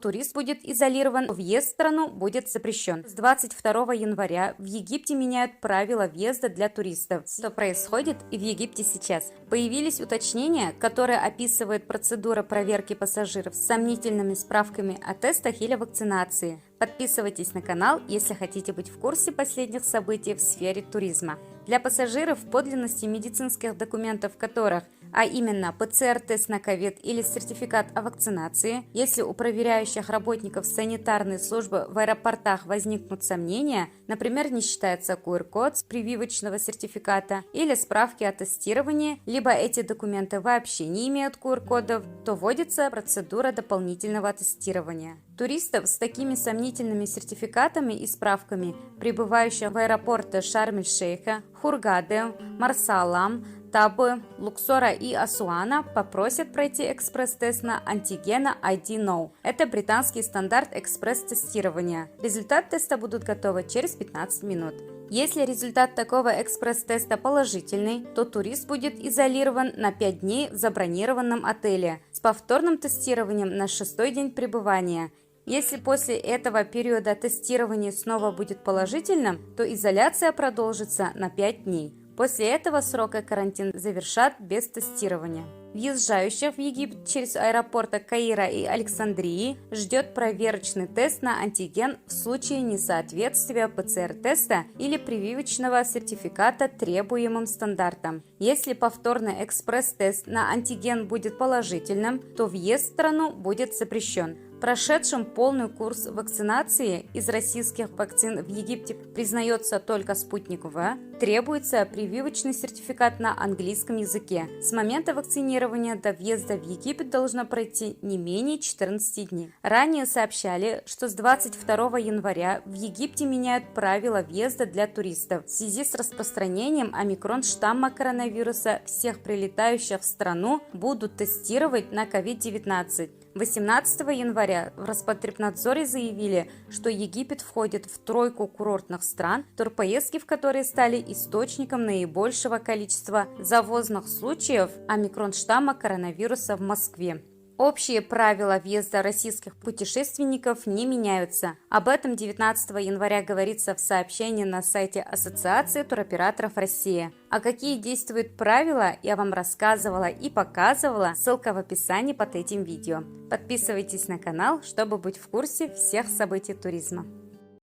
Турист будет изолирован, въезд в страну будет запрещен. С 22 января в Египте меняют правила въезда для туристов. Что происходит и в Египте сейчас? Появились уточнения, которые описывают процедуру проверки пассажиров с сомнительными справками о тестах или вакцинации. Подписывайтесь на канал, если хотите быть в курсе последних событий в сфере туризма. Для пассажиров, подлинности медицинских документов которых, а именно ПЦР-тест на ковид или сертификат о вакцинации, если у проверяющих работников санитарной службы в аэропортах возникнут сомнения, например, не считается QR-код с прививочного сертификата или справки о тестировании, либо эти документы вообще не имеют QR-кодов, то вводится процедура дополнительного тестирования. Туристов с такими сомнительными сертификатами и справками, прибывающих в аэропорты Шарм-эль-Шейха, Хургады, Марса-Алам, Табы, Луксора и Асуана, попросят пройти экспресс-тест на антигена ID-No. Это британский стандарт экспресс-тестирования. Результат теста будут готовы через 15 минут. Если результат такого экспресс-теста положительный, то турист будет изолирован на 5 дней в забронированном отеле с повторным тестированием на 6-й день пребывания. Если после этого периода тестирования снова будет положительным, то изоляция продолжится на 5 дней. После этого срока карантин завершат без тестирования. Въезжающих в Египет через аэропорты Каира и Александрии ждет проверочный тест на антиген в случае несоответствия ПЦР-теста или прививочного сертификата требуемым стандартам. Если повторный экспресс-тест на антиген будет положительным, то въезд в страну будет запрещен. Прошедшим полный курс вакцинации из российских вакцин в Египте признается только «Спутник В», требуется прививочный сертификат на английском языке. С момента вакцинирования до въезда в Египет должно пройти не менее 14 дней. Ранее сообщали, что с 22 января в Египте меняют правила въезда для туристов. В связи с распространением омикрон-штамма коронавируса всех прилетающих в страну будут тестировать на COVID-19. 18 января в Роспотребнадзоре заявили, что Египет входит в тройку курортных стран, турпоездки в которые стали источником наибольшего количества завозных случаев омикрон-штамма коронавируса в Москве. Общие правила въезда российских путешественников не меняются. Об этом 19 января говорится в сообщении на сайте Ассоциации туроператоров России. А какие действуют правила, я вам рассказывала и показывала, ссылка в описании под этим видео. Подписывайтесь на канал, чтобы быть в курсе всех событий туризма.